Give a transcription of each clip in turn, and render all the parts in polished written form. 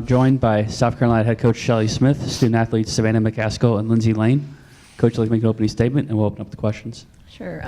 Joined by South Carolina head coach Shelley Smith, student athletes Savannah McCaskill and Lindsey Lane. Coach, would like to make an opening statement, and we'll open up the questions. Sure.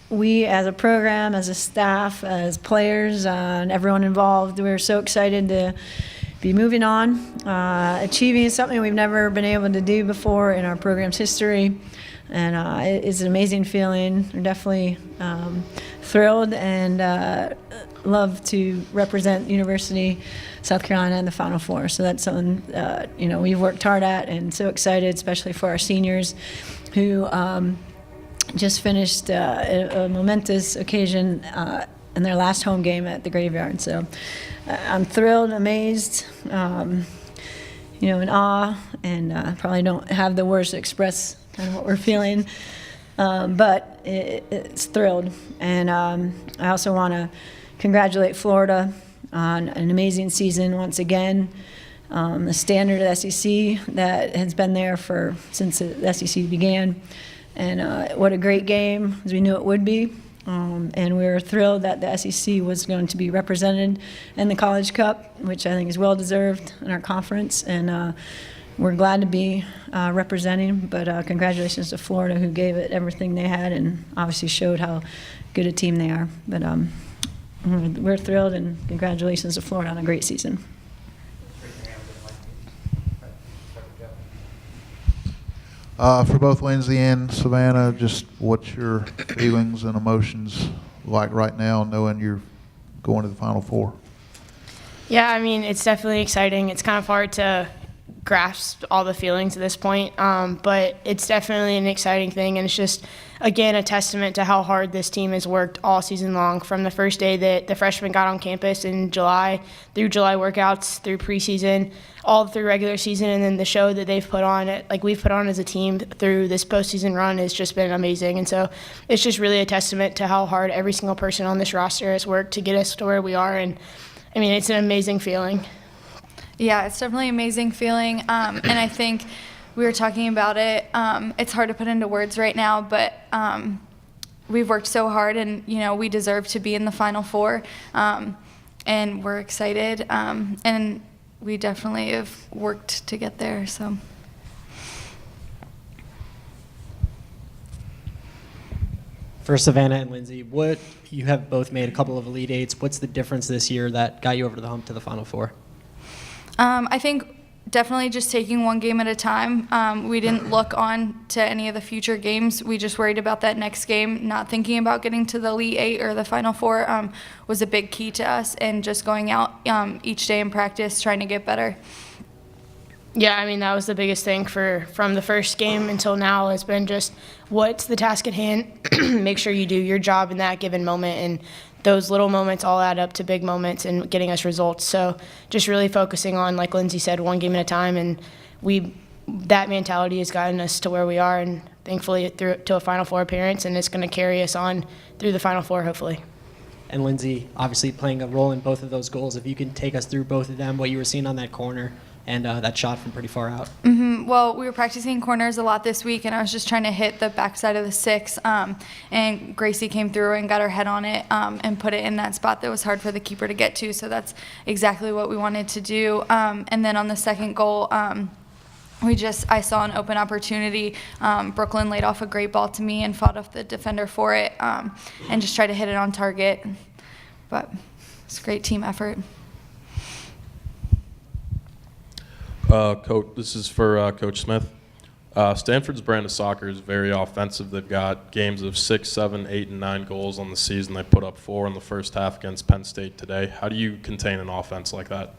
We as a program, as a staff, as players, and everyone involved, we're so excited to be moving on, achieving something we've never been able to do before in our program's history. And it's an amazing feeling. We're definitely thrilled and love to represent University South Carolina in the Final Four. So that's something we've worked hard at, and so excited, especially for our seniors who just finished a momentous occasion in their last home game at the Graveyard. So I'm thrilled, amazed, in awe, and probably don't have the words to express kind of what we're feeling, but it's thrilled. And I also want to congratulate Florida on an amazing season once again. The standard of the SEC that has been there since the SEC began. And what a great game, as we knew it would be. And we were thrilled that the SEC was going to be represented in the College Cup, which I think is well-deserved in our conference. And we're glad to be representing, but congratulations to Florida, who gave it everything they had and obviously showed how good a team they are. But we're thrilled, and congratulations to Florida on a great season. For both Lindsey and Savannah, just what's your feelings and emotions like right now, knowing you're going to the Final Four? Yeah, I mean, it's definitely exciting. It's kind of hard to grasp all the feelings at this point, but it's definitely an exciting thing, and it's just, again, a testament to how hard this team has worked all season long, from the first day that the freshmen got on campus in July, through July workouts, through preseason, all through regular season, and then the show that they've put on, we've put on as a team through this postseason run has just been amazing. And so it's just really a testament to how hard every single person on this roster has worked to get us to where we are, and I mean, it's an amazing feeling. Yeah, it's definitely an amazing feeling, and I think we were talking about it. It's hard to put into words right now, but we've worked so hard, and we deserve to be in the Final Four, and we're excited, and we definitely have worked to get there. So. For Savannah and Lindsey, you have both made a couple of Elite Eights. What's the difference this year that got you over the hump to the Final Four? I think definitely just taking one game at a time. We didn't look on to any of the future games. We just worried about that next game. Not thinking about getting to the Elite Eight or the Final Four was a big key to us, and just going out each day in practice, trying to get better. Yeah, I mean, that was the biggest thing from the first game until now has been just what's the task at hand. Make sure you do your job in that given moment, and those little moments all add up to big moments and getting us results. So just really focusing on, like Lindsey said, one game at a time, and that mentality has gotten us to where we are, and thankfully through to a Final Four appearance, and it's going to carry us on through the Final Four, hopefully. And Lindsey, obviously playing a role in both of those goals. If you can take us through both of them, what you were seeing on that corner and that shot from pretty far out. Mm-hmm. Well, we were practicing corners a lot this week, and I was just trying to hit the backside of the six, and Gracie came through and got her head on it and put it in that spot that was hard for the keeper to get to, so that's exactly what we wanted to do. And then on the second goal, I saw an open opportunity. Brooklyn laid off a great ball to me and fought off the defender for it, and just tried to hit it on target. But it's a great team effort. Coach, this is for Coach Smith. Stanford's brand of soccer is very offensive. They've got games of 6, 7, 8, and 9 goals on the season. They put up 4 in the first half against Penn State today. How do you contain an offense like that?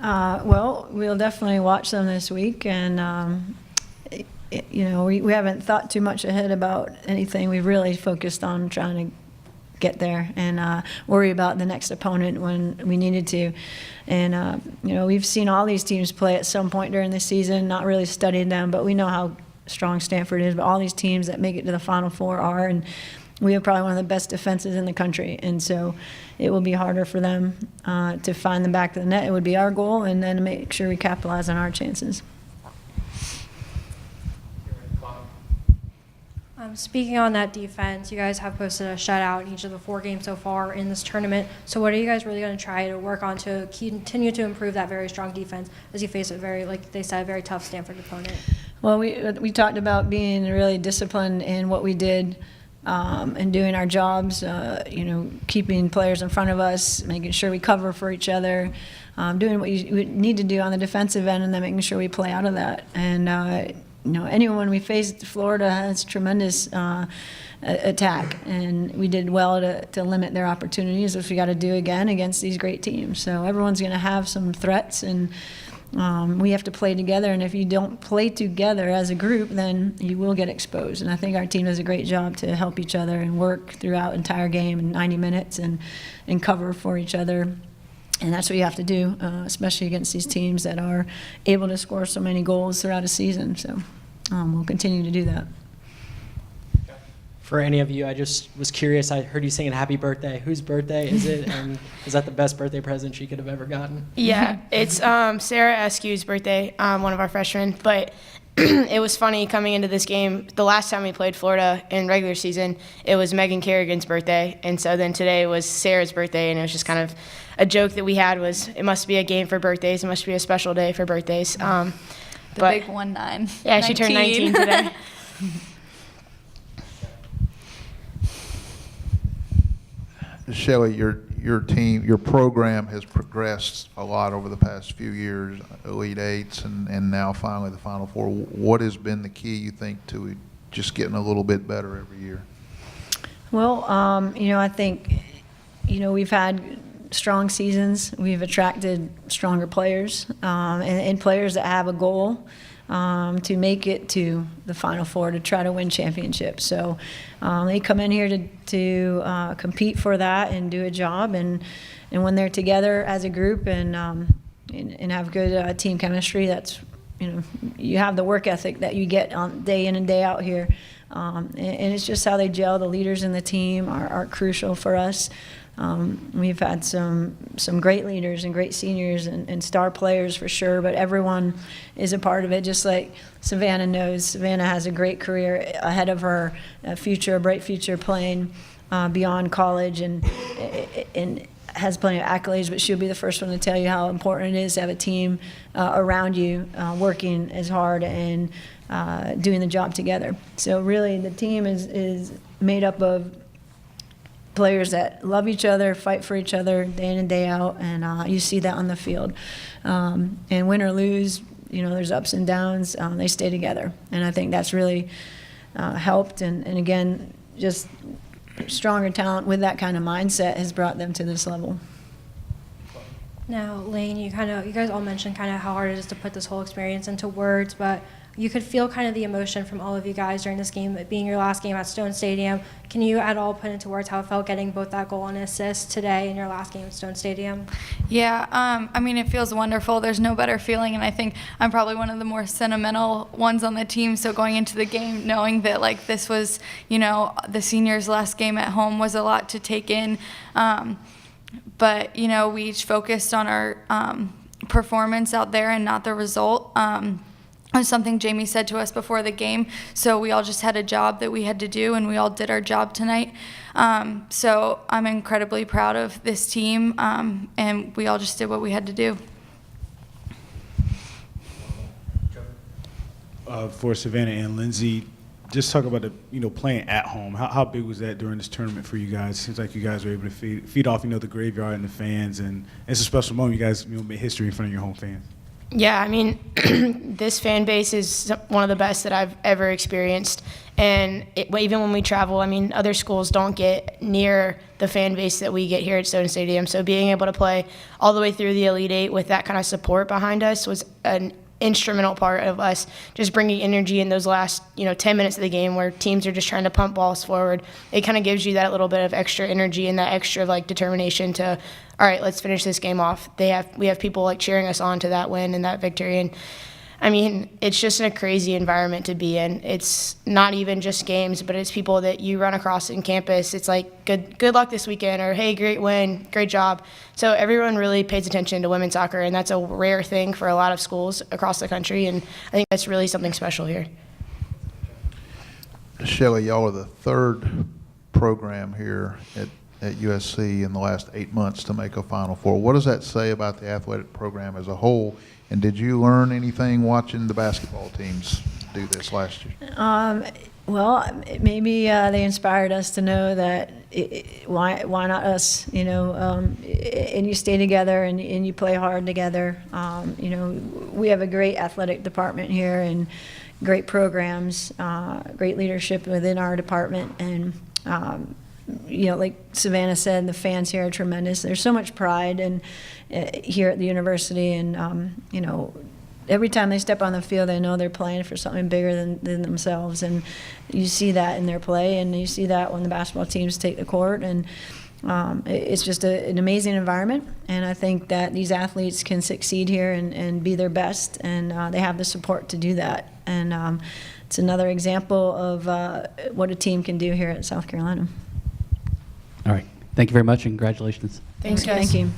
Well, we'll definitely watch them this week, and we haven't thought too much ahead about anything. We've really focused on trying to get there and worry about the next opponent when we needed to. And we've seen all these teams play at some point during the season, not really studied them, but we know how strong Stanford is. But all these teams that make it to the Final Four are, and we have probably one of the best defenses in the country. And so it will be harder for them to find the back of the net. It would be our goal, and then to make sure we capitalize on our chances. Speaking on that defense, you guys have posted a shutout in each of the 4 games so far in this tournament. So what are you guys really going to try to work on to continue to improve that very strong defense as you face a very, like they said, very tough Stanford opponent? Well, we talked about being really disciplined in what we did and doing our jobs, keeping players in front of us, making sure we cover for each other, doing what you need to do on the defensive end, and then making sure we play out of that. And anyone we faced, Florida has tremendous attack, and we did well to limit their opportunities, which we got to do again against these great teams. So everyone's going to have some threats, and we have to play together. And if you don't play together as a group, then you will get exposed. And I think our team does a great job to help each other and work throughout the entire game in 90 minutes and cover for each other. And that's what you have to do, especially against these teams that are able to score so many goals throughout a season. So we'll continue to do that. For any of you, I just was curious. I heard you singing happy birthday. Whose birthday is it? And is that the best birthday present she could have ever gotten? Yeah, it's Sarah Eskew's birthday, one of our freshmen. But it was funny coming into this game. The last time we played Florida in regular season, it was Megan Kerrigan's birthday. And so then today was Sarah's birthday, and it was just kind of a joke that we had was it must be a game for birthdays. It must be a special day for birthdays. The big 19. Yeah, she turned 19 today. Shelley, your team, your program has progressed a lot over the past few years, Elite Eights and now finally the Final Four. What has been the key, you think, to just getting a little bit better every year? Well, I think, we've had strong seasons. We've attracted stronger players and players that have a goal to make it to the Final Four to try to win championships. So they come in here to compete for that and do a job. And when they're together as a group and have good team chemistry, that's you have the work ethic that you get on day in and day out here. And it's just how they gel. The leaders in the team are crucial for us. We've had some great leaders and great seniors and star players for sure, but everyone is a part of it, just like Savannah knows. Savannah has a great career ahead of her, a bright future playing beyond college and has plenty of accolades, but she'll be the first one to tell you how important it is to have a team around you working as hard and doing the job together. So really the team is made up of players that love each other, fight for each other day in and day out, and you see that on the field. And win or lose, there's ups and downs, they stay together. And I think that's really helped. And again, just stronger talent with that kind of mindset has brought them to this level. Now, Lane, you guys all mentioned kind of how hard it is to put this whole experience into words, but you could feel kind of the emotion from all of you guys during this game, it being your last game at Stone Stadium. Can you at all put into words how it felt getting both that goal and assist today in your last game at Stone Stadium? Yeah, it feels wonderful. There's no better feeling, and I think I'm probably one of the more sentimental ones on the team. So going into the game, knowing that this was, the seniors' last game at home was a lot to take in. But we each focused on our performance out there and not the result. It was something Jamie said to us before the game, so we all just had a job that we had to do, and we all did our job tonight. So I'm incredibly proud of this team, and we all just did what we had to do. For Savannah and Lindsey, just talk about the playing at home. How big was that during this tournament for you guys? It seems like you guys were able to feed off the graveyard and the fans, and it's a special moment. You guys made history in front of your home fans. Yeah, this fan base is one of the best that I've ever experienced. And even when we travel, other schools don't get near the fan base that we get here at Stone Stadium. So being able to play all the way through the Elite Eight with that kind of support behind us was an instrumental part of us just bringing energy in those last 10 minutes of the game where teams are just trying to pump balls forward. It kind of gives you that little bit of extra energy and that extra determination to, all right, let's finish this game off. We have people cheering us on to that win and that victory. And it's just a crazy environment to be in. It's not even just games, but it's people that you run across in campus. It's good luck this weekend, or hey, great win, great job. So everyone really pays attention to women's soccer, and that's a rare thing for a lot of schools across the country, and I think that's really something special here. Shelley, y'all are the third program here at USC in the last 8 months to make a Final Four. What does that say about the athletic program as a whole? And did you learn anything watching the basketball teams do this last year? Well, maybe they inspired us to know that why not us, you know, and you stay together and you play hard together. You know, we have a great athletic department here and great programs, great leadership within our department. And, you know, like Savannah said, the fans here are tremendous. There's so much pride and here at the university, and, you know, every time they step on the field, they know they're playing for something bigger than themselves, and you see that in their play, and you see that when the basketball teams take the court, and it's just an amazing environment, and I think that these athletes can succeed here and be their best, and they have the support to do that, and it's another example of what a team can do here at South Carolina. All right. Thank you very much, and congratulations. Thanks, guys. Thank you.